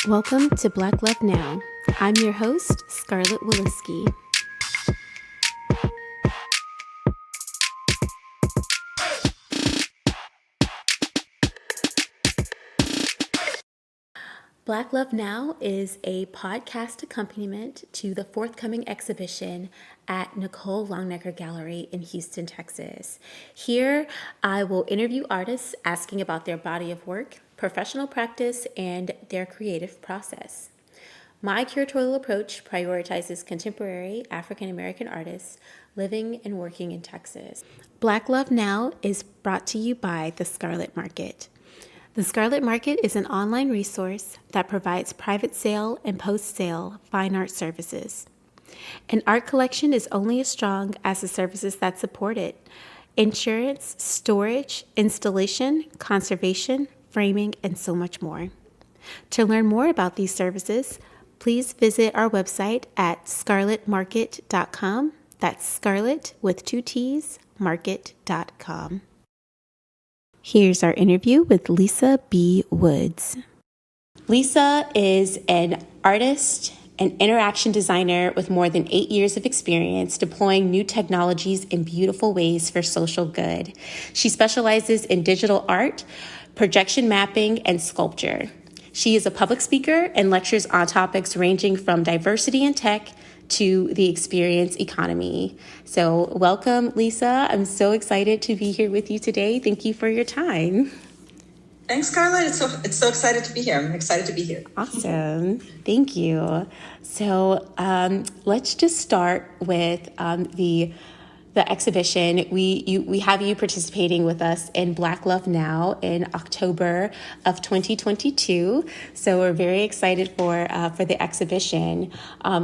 Welcome to Black Love Now. I'm your host, Scarlett Williski. Black Love Now is a podcast accompaniment to the forthcoming exhibition at Nicole Longnecker Gallery in Houston, Texas. Here, I will interview artists asking about their body of work, professional practice, and their creative process. My curatorial approach prioritizes contemporary African American artists living and working in Texas. Black Love Now is brought to you by the Scarlet Market. The Scarlet Market is an online resource that provides private sale and post-sale fine art services. An art collection is only as strong as the services that support it: insurance, storage, installation, conservation, framing, and so much more. To learn more about these services, please visit our website at scarletmarket.com. That's Scarlet with 2 T's, market.com. Here's our interview with Lisa B. Woods. Lisa is an artist and interaction designer with more than 8 years of experience deploying new technologies in beautiful ways for social good. She specializes in digital art, projection mapping, and sculpture. She is a public speaker and lectures on topics ranging from diversity in tech to the experience economy. So welcome, Lisa. I'm so excited to be here with you today. Thank you for your time. Thanks, Scarlett. It's so excited to be here. I'm excited to be here. Awesome. Thank you. So let's just start with the exhibition. We have you participating with us in Black Love Now in October of 2022. So we're very excited for the exhibition.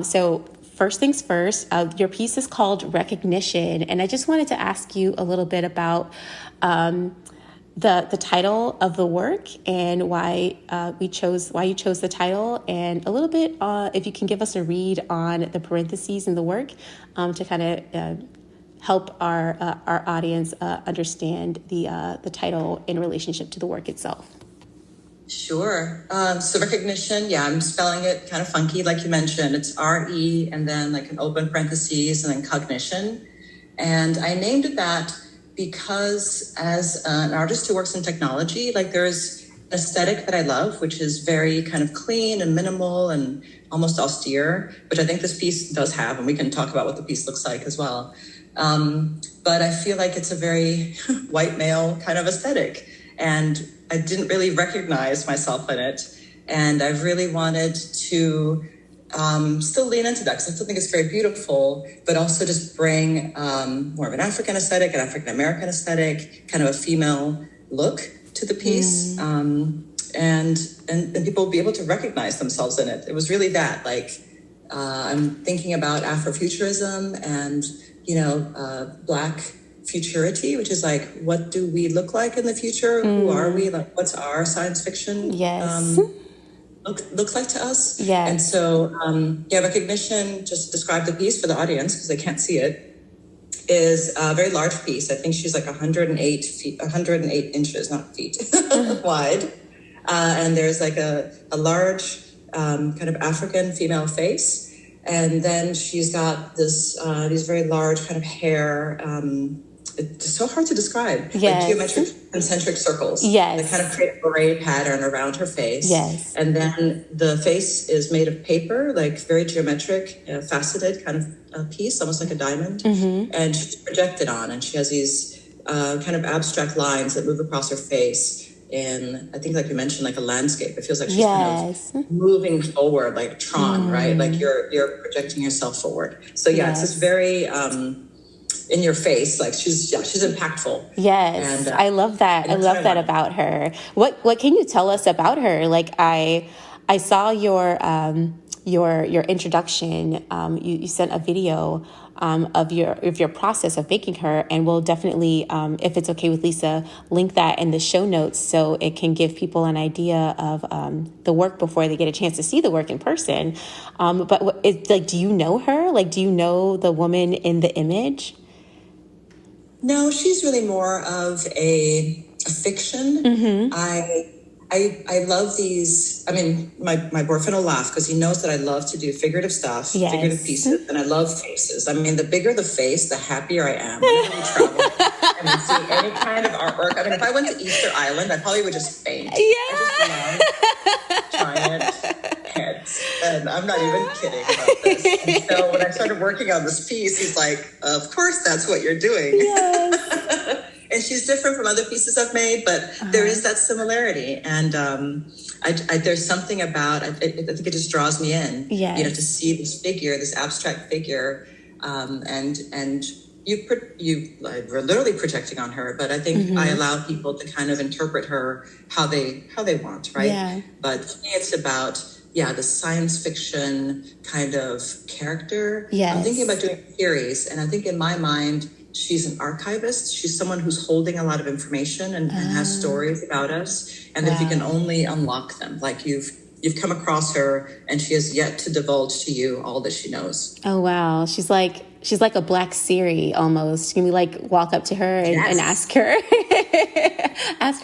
So first things first, your piece is called Recognition, and I just wanted to ask you a little bit about the title of the work and why you chose the title, and a little bit if you can give us a read on the parentheses in the work to kind of help our audience understand the title in relationship to the work itself. Sure. So recognition, I'm spelling it kind of funky, like you mentioned. It's R-E and then like an open parentheses and then cognition. And I named it that because as an artist who works in technology, like there's an aesthetic that I love, which is very kind of clean and minimal and almost austere, which I think this piece does have, and we can talk about what the piece looks like as well. But I feel like it's a very white male kind of aesthetic, and I didn't really recognize myself in it. And I really wanted to still lean into that because I still think it's very beautiful, but also just bring more of an African aesthetic, an African American aesthetic, kind of a female look to the piece. And people will be able to recognize themselves in it. It was really that, like, I'm thinking about Afrofuturism and Black futurity, which is like, what do we look like in the future? Who are we? Like, what's our science fiction looks like to us? Yes. And so, recognition, just to describe the piece for the audience, because they can't see it, is a very large piece. I think she's like 108 inches, not feet, wide. And there's like a large kind of African female face. And then she's got these very large kind of hair. It's so hard to describe. Yes. Like geometric concentric circles. Yes. That kind of create a array pattern around her face. Yes. And then the face is made of paper, like very geometric, faceted kind of piece, almost like a diamond. Mm-hmm. And she's projected on, and she has these kind of abstract lines that move across her face. In, I think, like you mentioned, like a landscape. It feels like she's kind of moving forward, like Tron, right? Like you're projecting yourself forward. So it's just very in your face. Like she's impactful. Yes, and, I love that. I love that about her. What can you tell us about her? Like I saw your introduction. You sent a video of your process of making her, and we'll definitely, if it's okay with Lisa, link that in the show notes so it can give people an idea of the work before they get a chance to see the work in person. But it's like, do you know her? Like, do you know the woman in the image? No, she's really more of a fiction. Mm-hmm. I I love these. I mean, my boyfriend will laugh because he knows that I love to do figurative stuff, figurative pieces, and I love faces. I mean, the bigger the face, the happier I am. Whenever we travel and we see any kind of artwork. I mean, if I went to Easter Island, I probably would just faint. Yeah. I just love giant heads. And I'm not even kidding about this. And so when I started working on this piece, he's like, of course, that's what you're doing. Yes. And she's different from other pieces I've made, but there is that similarity. And there's something about, I think it just draws me in, Yes. To see this figure, this abstract figure. And we're literally projecting on her, but I think I allow people to kind of interpret her how they want, right? Yeah. But for me, it's about, the science fiction kind of character. Yes. I'm thinking about doing a series, and I think in my mind, she's an archivist. She's someone who's holding a lot of information and has stories about us. And if you can only unlock them, like you've come across her and she has yet to divulge to you all that she knows. Oh, wow. She's like a Black Siri almost. Can we like walk up to her and ask her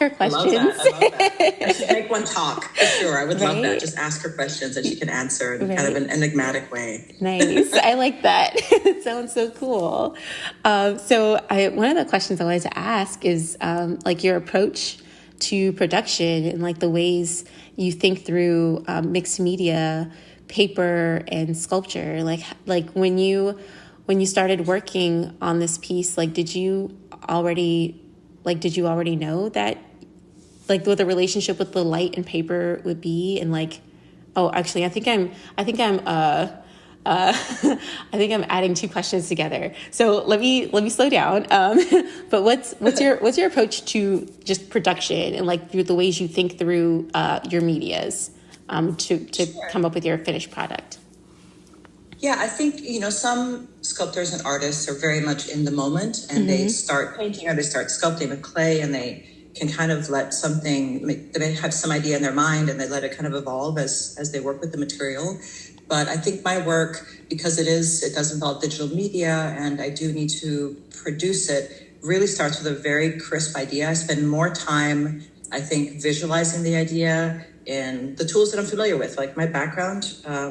questions? I love that. I should make one talk for sure. I would love that. Just ask her questions and she can answer in kind of an enigmatic way. Nice. I like that. It sounds so cool. So one of the questions I wanted to ask is like your approach to production and like the ways you think through mixed media, paper and sculpture. Like when you started working on this piece, like did you already know that like what the relationship with the light and paper would be? And like, I think I'm adding two questions together. So let me slow down. But what's your approach to just production and like through the ways you think through your medias to come up with your finished product? Yeah, I think, some sculptors and artists are very much in the moment and they start painting or they start sculpting with clay and they can kind of let they have some idea in their mind and they let it kind of evolve as they work with the material. But I think my work, because it does involve digital media and I do need to produce it, really starts with a very crisp idea. I spend more time, I think, visualizing the idea in the tools that I'm familiar with. Like my background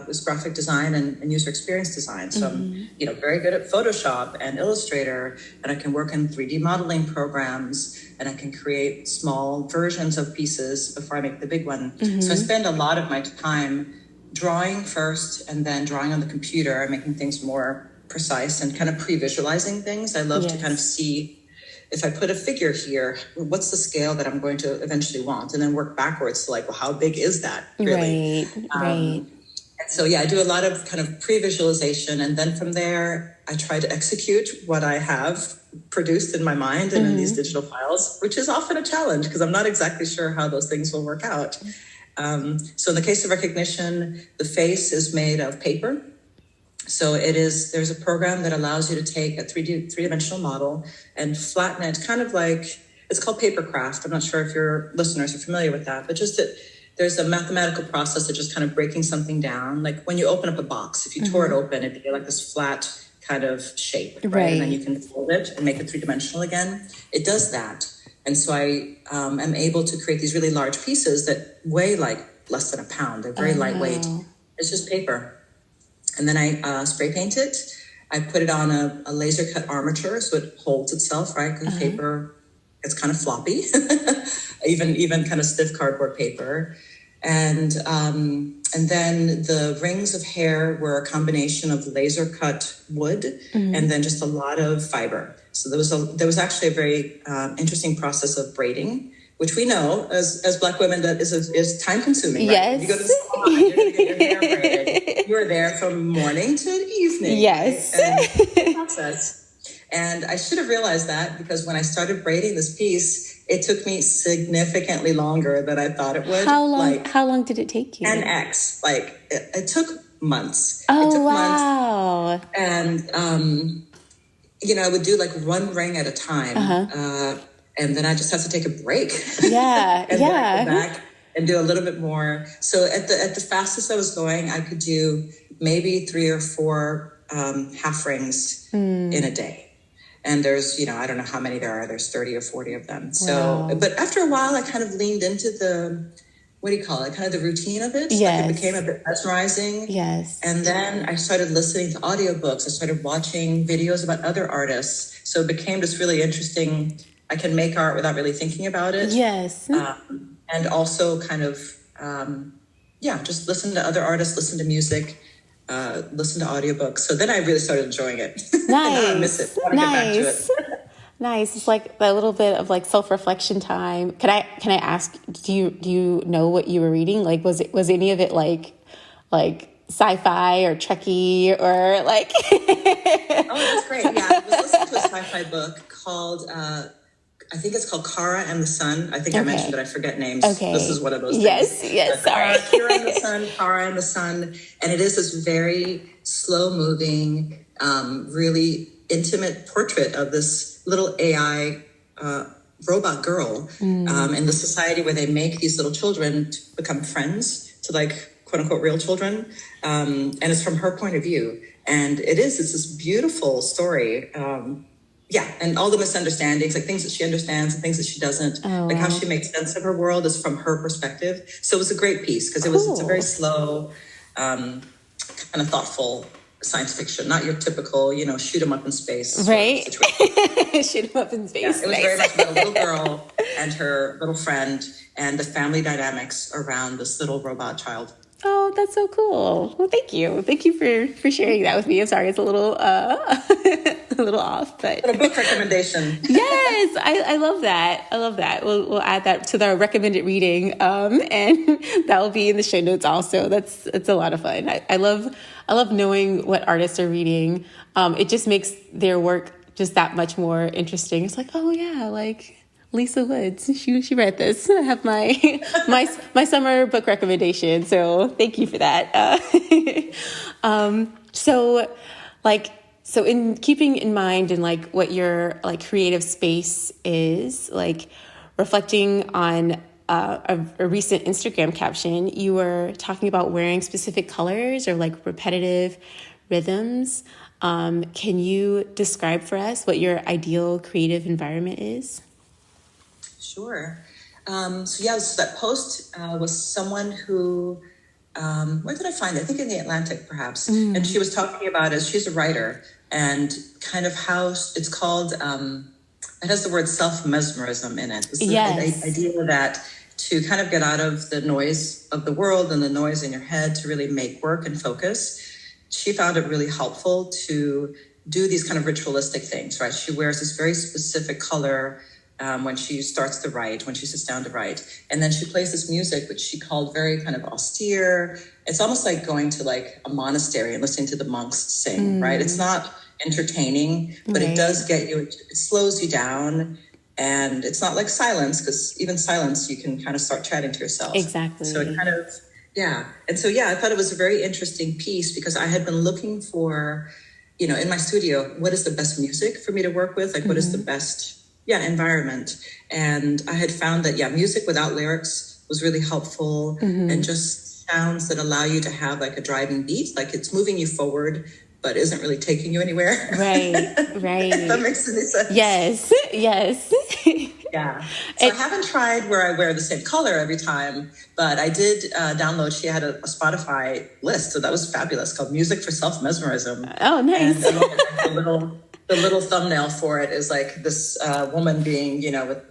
is graphic design and user experience design. So I'm, very good at Photoshop and Illustrator, and I can work in 3D modeling programs and I can create small versions of pieces before I make the big one. So I spend a lot of my time drawing first and then drawing on the computer and making things more precise and kind of pre-visualizing things. I love to kind of see, if I put a figure here, what's the scale that I'm going to eventually want? And then work backwards to like, well, how big is that really? Right. And so, I do a lot of kind of pre-visualization. And then from there, I try to execute what I have produced in my mind and in these digital files, which is often a challenge because I'm not exactly sure how those things will work out. So in the case of recognition, the face is made of paper. So there's a program that allows you to take a three-dimensional model and flatten it, kind of like, it's called papercraft. I'm not sure if your listeners are familiar with that, but just that there's a mathematical process of just kind of breaking something down. Like when you open up a box, if you tore it open, it'd be like this flat kind of shape, right? And then you can fold it and make it three-dimensional again. It does that. And so I am able to create these really large pieces that weigh like less than a pound. They're very lightweight. It's just paper. And then I spray paint it. I put it on a laser cut armature so it holds itself, right? Because paper, it's kind of floppy, even kind of stiff cardboard paper. And then the rings of hair were a combination of laser cut wood and then just a lot of fiber. So there was actually a very interesting process of braiding, which we know as Black women that is time consuming. Right? Yes. You go to the salon, you're going to get your hair braided. You're there from morning to evening. Yes. Right? And process. And I should have realized that because when I started braiding this piece, it took me significantly longer than I thought it would. How long did it take you? 10x. Like it took months. Oh, it took wow. months. And, I would do like one ring at a time. And then I just have to take a break. Yeah. and then go back and do a little bit more. So at the fastest I was going, I could do maybe 3 or 4 half rings in a day. And there's, I don't know how many there are. There's 30 or 40 of them. So, Wow. but after a while, I kind of leaned into what do you call it? Kind of the routine of it. Yes. Like it became a bit mesmerizing. Yes. And then I started listening to audiobooks. I started watching videos about other artists. So it became this really interesting, I can make art without really thinking about it. Yes. And also kind of, just listen to other artists, listen to music, listen to audiobooks. So then I really started enjoying it. Nice. Now I miss it. I want to get back to it. Nice. It's like a little bit of like self-reflection time. Can I ask, do you know what you were reading? Like, was any of it like sci-fi or Trekkie or like? Oh, that's great. Yeah, I was listening to a sci-fi book called, I think it's called Kara and the Sun. I think I mentioned that I forget names. Okay. This is one of those Yes, things. yes, sorry. Kara and the Sun, Kara and the Sun. And it is this very slow-moving, really intimate portrait of this little AI robot girl in the society where they make these little children to become friends to like quote unquote real children. And it's from her point of view. And it's this beautiful story. And all the misunderstandings, like things that she understands and things that she doesn't, like how she makes sense of her world is from her perspective. So it was a great piece because it's a very slow, kind of thoughtful science fiction, not your typical, shoot 'em up in space. Right. Shoot 'em up in space. Yeah, it was very much about a little girl and her little friend and the family dynamics around this little robot child. Oh, that's so cool. Well, thank you. Thank you for sharing that with me. I'm sorry, it's a little a little off, but a book recommendation. Yes, I love that. I love that. We'll add that to the recommended reading, and that will be in the show notes also. It's a lot of fun. I love knowing what artists are reading. It just makes their work just that much more interesting. It's like, oh yeah, like Lisa Woods, she read this. I have my summer book recommendation. So thank you for that. So in keeping in mind and like what your like creative space is, like reflecting on a recent Instagram caption, you were talking about wearing specific colors or like repetitive rhythms. Can you describe for us what your ideal creative environment is? Sure. So that post was someone who, where did I find it? I think in the Atlantic, perhaps. And she was talking about it. She's a writer and kind of how it's called, it has the word self-mesmerism in it. It's the idea that to kind of get out of the noise of the world and the noise in your head to really make work and focus. She found it really helpful to do these kind of ritualistic things, right? She wears this very specific color when she starts to write, when she sits down to write. And then she plays this music, which she called very kind of austere. It's almost like going to like a monastery and listening to the monks sing, right? It's not entertaining, but it does get you, it slows you down. And it's not like silence, because even silence, you can kind of start chatting to yourself. Exactly. So it kind of, And so, I thought it was a very interesting piece because I had been looking for, in my studio, what is the best music for me to work with? Like, what is the best environment. And I had found that, music without lyrics was really helpful and just sounds that allow you to have like a driving beat, like it's moving you forward, but isn't really taking you anywhere. Right. If that makes any sense. Yes. Yeah. So I haven't tried where I wear the same color every time, but I did download, she had a Spotify list. So that was fabulous, called Music for Self-Mesmerism. Oh, nice. And the little thumbnail for it is like this woman being,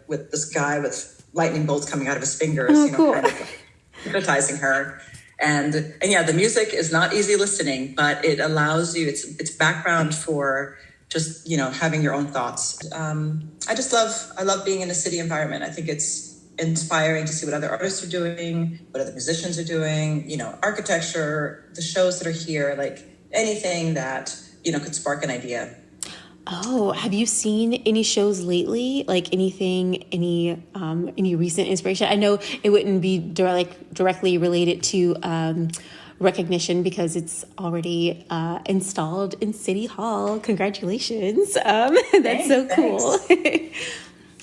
with this guy with lightning bolts coming out of his fingers, cool. kind of like hypnotizing her. And the music is not easy listening, but it allows you, it's background for just, having your own thoughts. I love being in a city environment. I think it's inspiring to see what other artists are doing, what other musicians are doing, architecture, the shows that are here, like anything that, could spark an idea. Oh, have you seen any shows lately? Like any recent inspiration? I know it wouldn't be directly related to recognition because it's already installed in City Hall. Congratulations! That's so cool.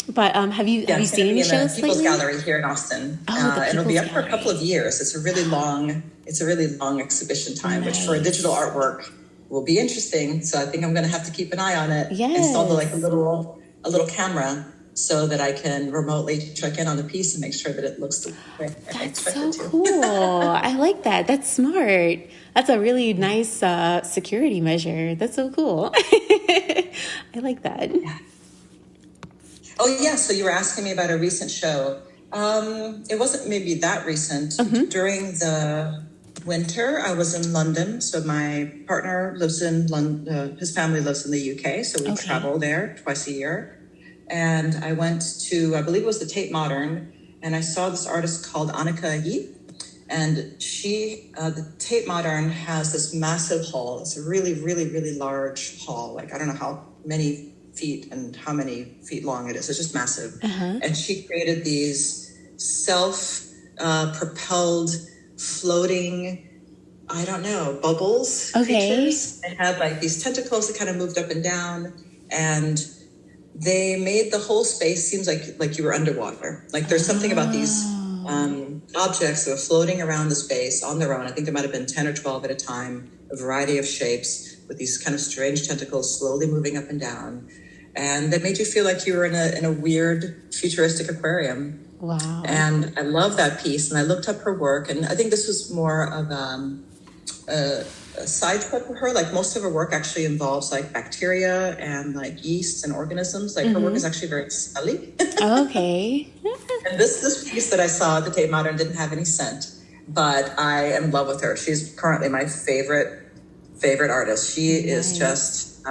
But have you seen any shows lately? People's Gallery here in Austin. And it'll be up for a couple of years. It's a really long exhibition time, which for a digital artwork will be interesting. So I think I'm going to have to keep an eye on it. Yes. Install like a little camera so that I can remotely check in on the piece and make sure that it looks the way I expect it to. That's so cool. I like that. That's smart. That's a really nice security measure. That's so cool. I like that. Yeah. Oh, yeah. So you were asking me about a recent show. It wasn't maybe that recent. During the winter, I was in London. So my partner lives in London. His family lives in the UK. So we travel there twice a year. And I went to, I believe it was the Tate Modern, and I saw this artist called Annika Yi. And she, the Tate Modern has this massive hall. It's a really, really, really large hall. Like, I don't know how many feet and how many feet long it is. It's just massive. And she created these self-propelled, floating, I don't know, bubbles. Creatures. They had like these tentacles that kind of moved up and down, and they made the whole space seems like you were underwater. Like there's something about these objects that are floating around the space on their own. I think there might have been 10 or 12 at a time, a variety of shapes with these kind of strange tentacles slowly moving up and down. And that made you feel like you were in a weird futuristic aquarium. Wow. And I love that piece. And I looked up her work, and I think this was more of a side trip for her. Like most of her work actually involves like bacteria and like yeasts and organisms. Like her work is actually very smelly. Okay. And this piece that I saw at the Tate Modern didn't have any scent, but I am in love with her. She's currently my favorite artist. She is just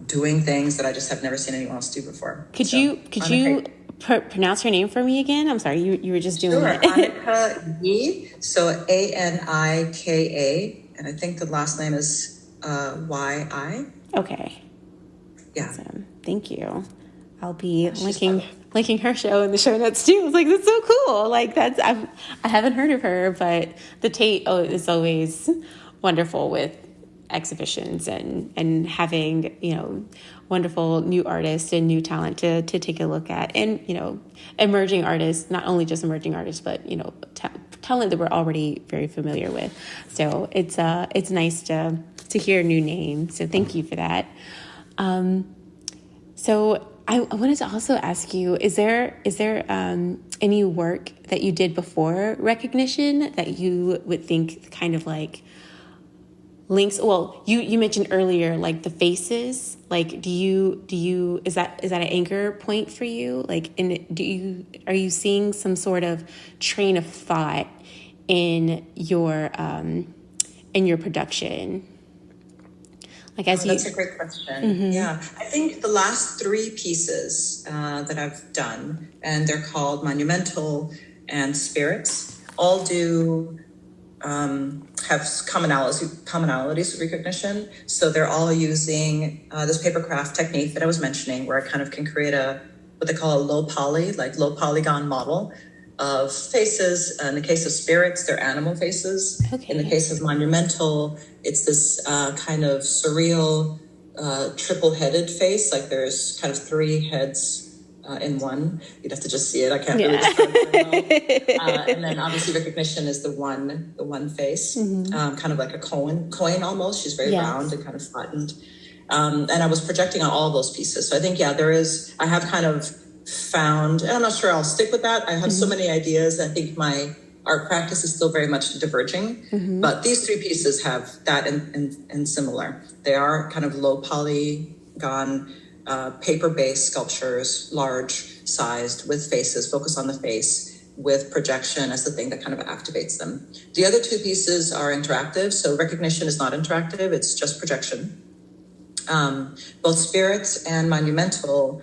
doing things that I just have never seen anyone else do before. Could you pronounce her name for me again? I'm sorry, you were just doing it. Annika Yi, so Anika, and I think the last name is Y-I. Okay. Yeah. Awesome. Thank you. I'll be linking her show in the show notes too. It's like, that's so cool. Like I haven't heard of her, but the Tate is always wonderful with exhibitions and having, wonderful new artists and new talent to take a look at, and, emerging artists, not only just emerging artists, but, talent that we're already very familiar with. So it's nice to hear a new name. So thank you for that. So I wanted to also ask you, is there any work that you did before recognition that you would think kind of like links? Well, you mentioned earlier, like the faces, like, is that an anchor point for you? Like, are you seeing some sort of train of thought in your production? Like that's a great question. Yeah, I think the last 3 pieces that I've done, and they're called Monumental and Spirits, all do have commonalities with recognition. So they're all using this paper craft technique that I was mentioning, where I kind of can create what they call a low polygon model of faces. In the case of spirits, they're animal faces. Okay. In the case of monumental, it's this kind of surreal triple-headed face. Like there's kind of 3 heads in one. You'd have to just see it. I can't really describe it very well. And then obviously recognition is the one face, kind of like a coin almost. She's very round and kind of flattened. And I was projecting on all of those pieces. So I think, I have kind of found, and I'm not sure I'll stick with that. I have so many ideas. I think my art practice is still very much diverging, but these 3 pieces have that and similar. They are kind of low polygon, paper-based sculptures, large-sized, with faces, focus on the face, with projection as the thing that kind of activates them. The other 2 pieces are interactive, so recognition is not interactive, it's just projection. Both Spirits and Monumental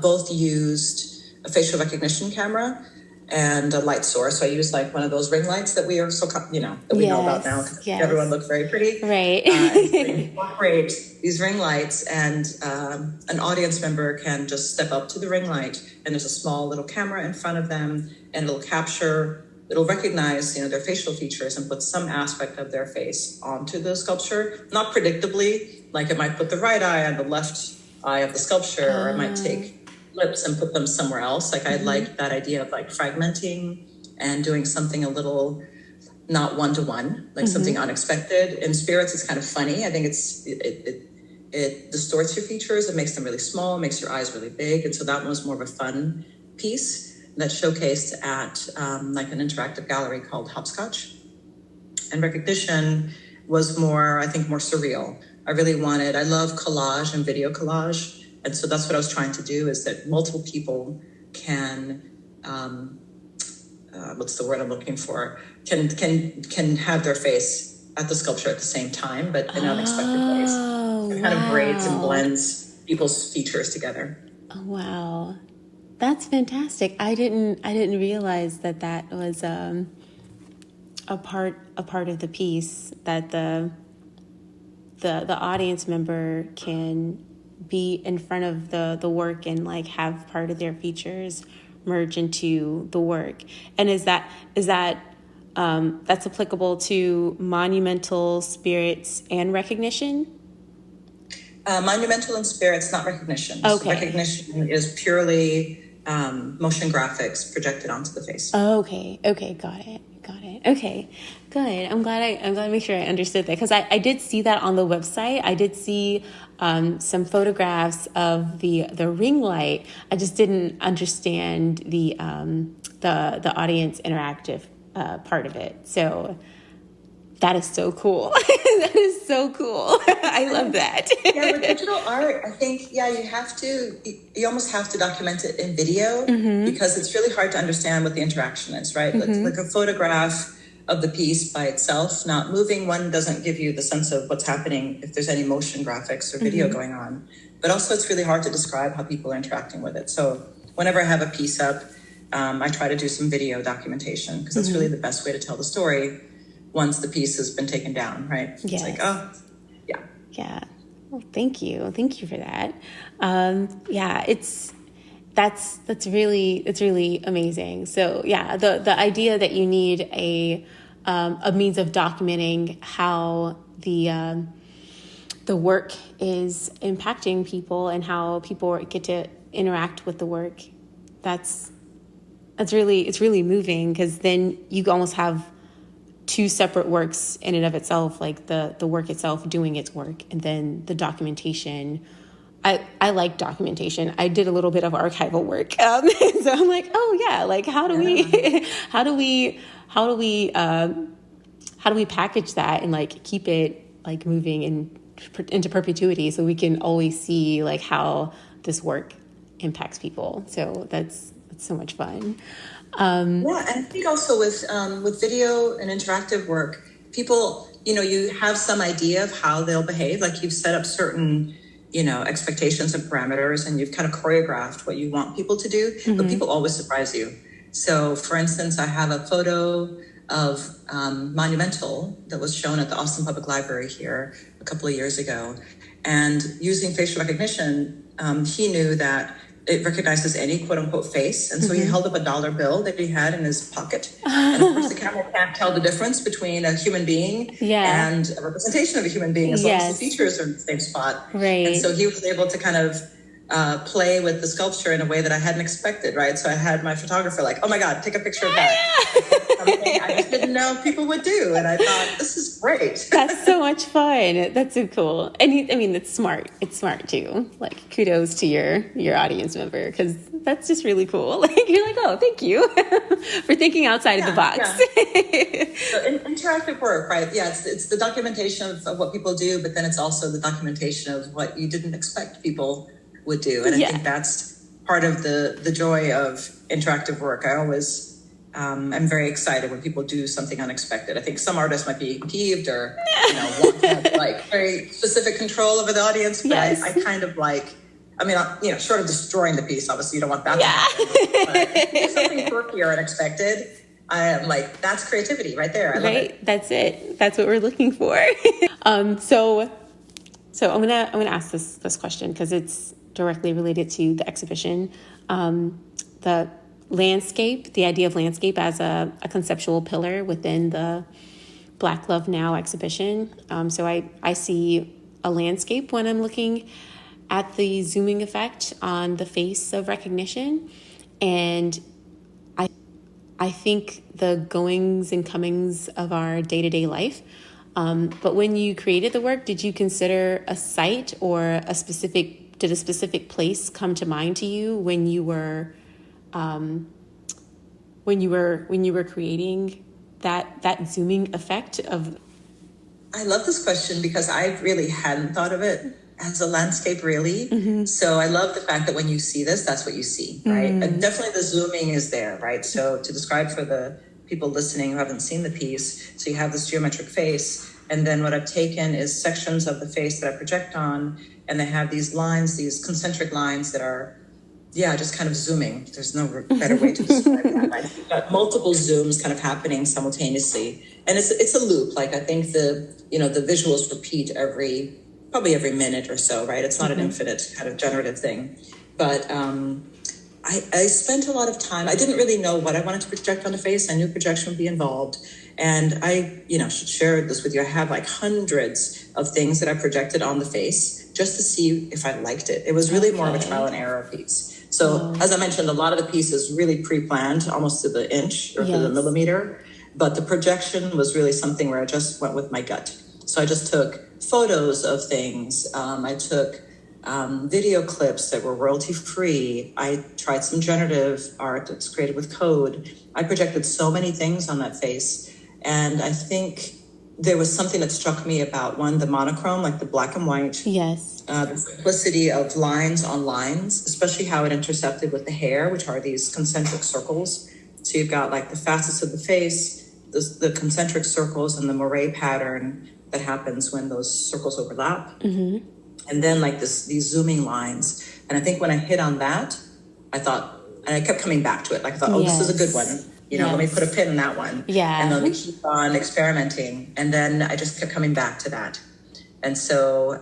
both used a facial recognition camera and a light source. So I used like one of those ring lights that we are that we know about now, because everyone looks very pretty. Right. And so you incorporate these ring lights, and an audience member can just step up to the ring light, and there's a small little camera in front of them, and it'll recognize, their facial features and put some aspect of their face onto the sculpture. Not predictably, like it might put the right eye on the left eye of the sculpture, or it might take lips and put them somewhere else. Like I like that idea of like fragmenting and doing something a little not one-to-one, like something unexpected. In spirits, it's kind of funny. I think it distorts your features. It makes them really small, makes your eyes really big. And so that one was more of a fun piece that showcased at like an interactive gallery called Hopscotch. And recognition was more, I think, more surreal. I love collage and video collage. And so that's what I was trying to do, is that multiple people can, what's the word I'm looking for? Can have their face at the sculpture at the same time, but in unexpected ways. It kind of braids and blends people's features together. Oh, wow. That's fantastic. I didn't realize that was a part of the piece, that the audience member can be in front of the work and like have part of their features merge into the work. And is that that's applicable to monumental, spirits, and recognition? Monumental and spirits, not recognition. Okay. So recognition is purely motion graphics projected onto the face. Okay. Got it. Okay, good. I'm glad to make sure I understood that, because I did see that on the website. I did see some photographs of the ring light. I just didn't understand the audience interactive part of it. So that is so cool. That is so cool. I love that. Yeah, with digital art, I think, you almost have to document it in video, because it's really hard to understand what the interaction is, right? Like a photograph of the piece by itself, not moving one, doesn't give you the sense of what's happening if there's any motion graphics or video going on. But also it's really hard to describe how people are interacting with it. So whenever I have a piece up, I try to do some video documentation, because that's really the best way to tell the story once the piece has been taken down, right? Yes. It's like, Yeah. Well, thank you for that. That's really amazing. So yeah, the idea that you need a means of documenting how the work is impacting people and how people get to interact with the work. It's really moving, because then you almost have two separate works in and of itself, like the work itself doing its work, and then the documentation. I like documentation. I did a little bit of archival work, so I'm like, oh yeah, like how do we package that and like keep it like moving into perpetuity, so we can always see like how this work impacts people. So that's so much fun. and I think also with video and interactive work, people, you have some idea of how they'll behave. Like you've set up certain, expectations and parameters, and you've kind of choreographed what you want people to do, but people always surprise you. So for instance, I have a photo of Monumental that was shown at the Austin Public Library here a couple of years ago. And using facial recognition, he knew that it recognizes any quote unquote face. And so he held up a dollar bill that he had in his pocket. And of course the camera can't tell the difference between a human being and a representation of a human being, as long as the features are in the same spot. Right. And so he was able to kind of play with the sculpture in a way that I hadn't expected, right? So I had my photographer like, oh my God, take a picture of that. Something I just didn't know people would do. And I thought, this is great. That's so much fun. That's so cool. And it's smart. It's smart too. Like kudos to your audience member, because that's just really cool. Like you're like, oh, thank you for thinking outside of the box. So interactive work, right? Yeah, it's the documentation of what people do, but then it's also the documentation of what you didn't expect people would do. And I think that's part of the joy of interactive work. I always I'm very excited when people do something unexpected. I think some artists might be peeved or want to have like very specific control over the audience, but I kind of like, short of destroying the piece, obviously you don't want that to happen. But if something quirky or unexpected, I am like, that's creativity right there. I love it. That's it. That's what we're looking for. So I'm gonna ask this question because it's directly related to the exhibition. The landscape, the idea of landscape as a conceptual pillar within the Black Love Now exhibition. So I see a landscape when I'm looking at the zooming effect on the face of recognition. And I think, the goings and comings of our day-to-day life. But when you created the work, did you consider a site or did a specific place come to mind to you when you were creating that zooming effect of? I love this question because I really hadn't thought of it as a landscape, really. Mm-hmm. So I love the fact that when you see this, that's what you see, right? And definitely the zooming is there, right? So to describe for the people listening who haven't seen the piece, so you have this geometric face, and then what I've taken is sections of the face that I project on, and they have these lines, these concentric lines that are, just kind of zooming. There's no better way to describe that. You've got multiple zooms kind of happening simultaneously. And it's a loop. Like, I think the visuals repeat probably every minute or so, right? It's not an infinite kind of generative thing. But I spent a lot of time. I didn't really know what I wanted to project on the face. I knew projection would be involved. And I, should share this with you. I have like hundreds of things that I projected on the face just to see if I liked it. It was really more of a trial and error piece. So as I mentioned, a lot of the piece is really pre-planned, almost to the inch or to the millimeter. But the projection was really something where I just went with my gut. So I just took photos of things. I took video clips that were royalty free. I tried some generative art that's created with code. I projected so many things on that face. And I think there was something that struck me about the monochrome, like the black and white. Yes. The simplicity of lines on lines, especially how it intercepted with the hair, which are these concentric circles. So you've got like the facets of the face, the concentric circles, and the moire pattern that happens when those circles overlap. Mm-hmm. And then like these zooming lines. And I think when I hit on that, I thought, and I kept coming back to it. Like I thought, this is a good one. Let me put a pin in that one. Yeah. And then we keep on experimenting. And then I just kept coming back to that. And so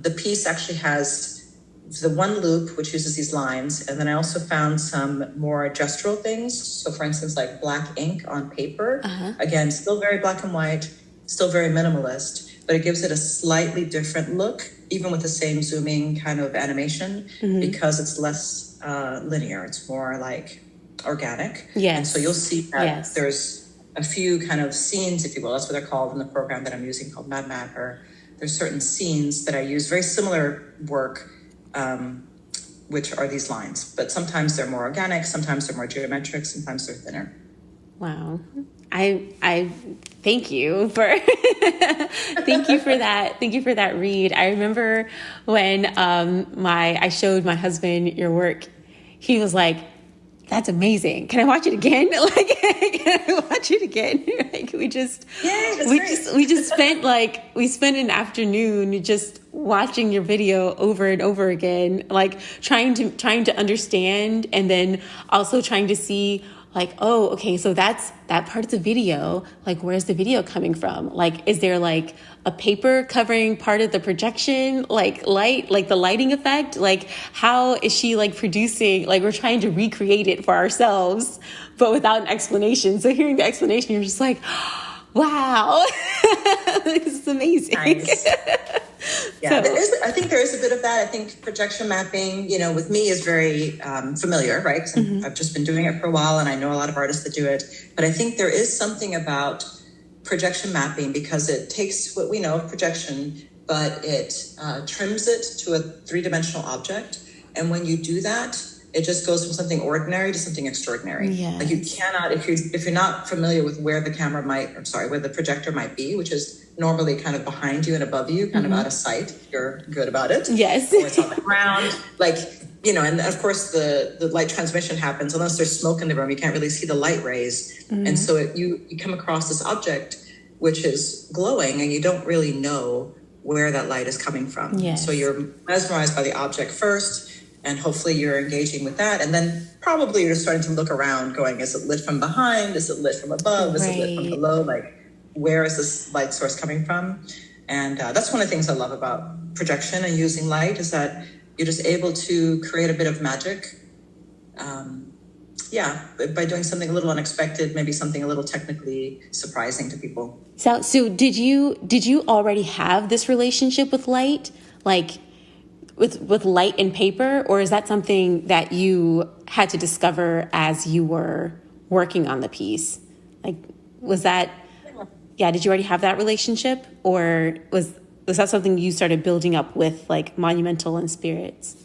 the piece actually has the one loop, which uses these lines. And then I also found some more gestural things. So for instance, like black ink on paper. Again, still very black and white, still very minimalist, but it gives it a slightly different look, even with the same zooming kind of animation, because it's less linear. It's more like organic. Yes. And so you'll see that there's a few kind of scenes, if you will. That's what they're called in the program that I'm using called Mad Matter. There's certain scenes that I use, very similar work, which are these lines. But sometimes they're more organic, sometimes they're more geometric, sometimes they're thinner. Wow. I thank you for thank you for that. Thank you for that read. I remember when I showed my husband your work, he was like, "That's amazing. Can I watch it again?" Like, can I watch it again? Like, we spent an afternoon just watching your video over and over again, like trying to understand, and then also trying to see, like, oh, okay, so that part of the video, like, where's the video coming from? Like, is there like a paper covering part of the projection, like light, like the lighting effect? Like, how is she like producing, like, we're trying to recreate it for ourselves, but without an explanation. So hearing the explanation, you're just like, wow, this is amazing. Nice. Yeah, I think there is a bit of that. I think projection mapping, with me is very familiar, right? 'Cause I've just been doing it for a while, and I know a lot of artists that do it. But I think there is something about projection mapping because it takes what we know of projection, but it trims it to a three-dimensional object. And when you do that, it just goes from something ordinary to something extraordinary. Yes. Like you cannot, if you're not familiar with where the where the projector might be, which is normally kind of behind you and above you, kind of out of sight, if you're good about it. Yes. Or it's on the ground. Like, and of course the light transmission happens. Unless there's smoke in the room, you can't really see the light rays. And so you come across this object which is glowing and you don't really know where that light is coming from. Yes. So you're mesmerized by the object first, and hopefully you're engaging with that. And then probably you're starting to look around going, is it lit from behind? Is it lit from above? Is it lit from below? Like, where is this light source coming from? And that's one of the things I love about projection and using light is that you're just able to create a bit of magic. By doing something a little unexpected, maybe something a little technically surprising to people. So did you already have this relationship with light? Like, with light and paper, or is that something that you had to discover as you were working on the piece? Like, was that, yeah, did you already have that relationship, or was that something you started building up with like Monumental and Spirits?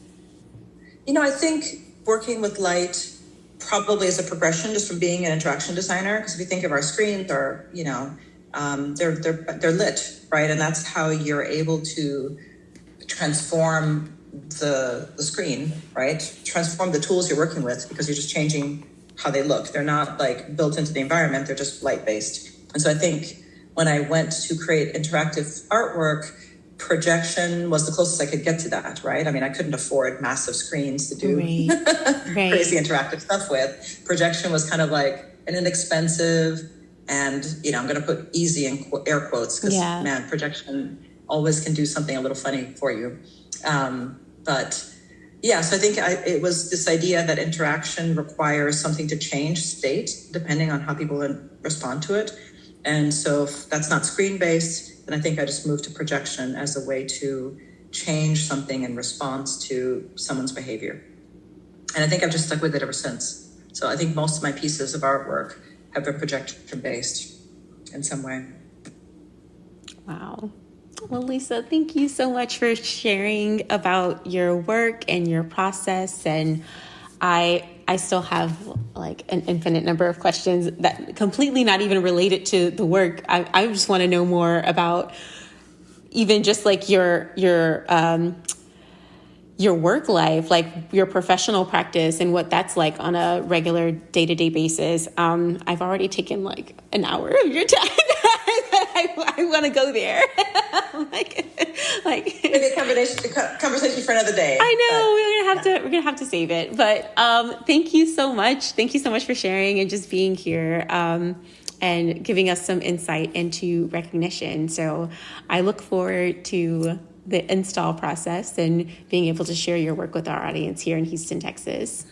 I think working with light probably is a progression just from being an interaction designer. Because if you think of our screens, or they're lit, right? And that's how you're able to transform the screen, right? Transform the tools you're working with, because you're just changing how they look. They're not like built into the environment. They're just light based. And so I think when I went to create interactive artwork, projection was the closest I could get to that, right? I mean, I couldn't afford massive screens to do crazy interactive stuff with. Projection was kind of like an inexpensive, and I'm going to put easy in air quotes, because man, projection always can do something a little funny for you. But yeah, so I think it was this idea that interaction requires something to change state depending on how people respond to it. And so if that's not screen-based, then I think I just moved to projection as a way to change something in response to someone's behavior. And I think I've just stuck with it ever since. So I think most of my pieces of artwork have been projection-based in some way. Wow. Well, Lisa, thank you so much for sharing about your work and your process. And I still have like an infinite number of questions that completely not even related to the work. I just want to know more about even just like your work life, like your professional practice and what that's like on a regular day-to-day basis. I've already taken like an hour of your time. I want to go there. like maybe a conversation for another day. I know we're gonna have to save it. But thank you so much. Thank you so much for sharing and just being here and giving us some insight into recognition. So I look forward to the install process and being able to share your work with our audience here in Houston, Texas.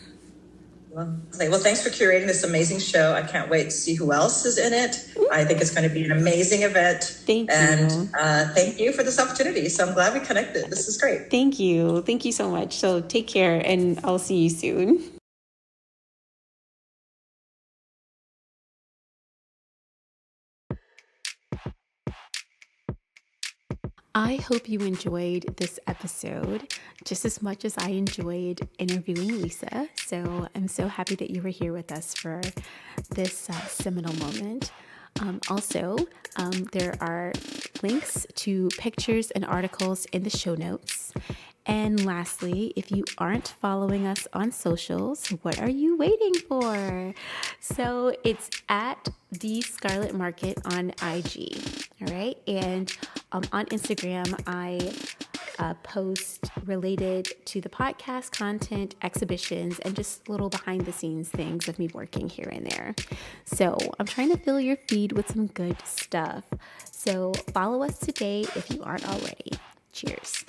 Well, thanks for curating this amazing show. I can't wait to see who else is in it. I think it's going to be an amazing event. Thank you. And thank you for this opportunity. So I'm glad we connected. This is great. Thank you. Thank you so much. So take care, and I'll see you soon. I hope you enjoyed this episode just as much as I enjoyed interviewing Lisa. So I'm so happy that you were here with us for this seminal moment. Also, there are links to pictures and articles in the show notes. And lastly, if you aren't following us on socials, what are you waiting for? So it's at The Scarlet Market on IG, all right? And on Instagram, I post related to the podcast content, exhibitions, and just little behind the scenes things of me working here and there. So I'm trying to fill your feed with some good stuff. So follow us today if you aren't already. Cheers.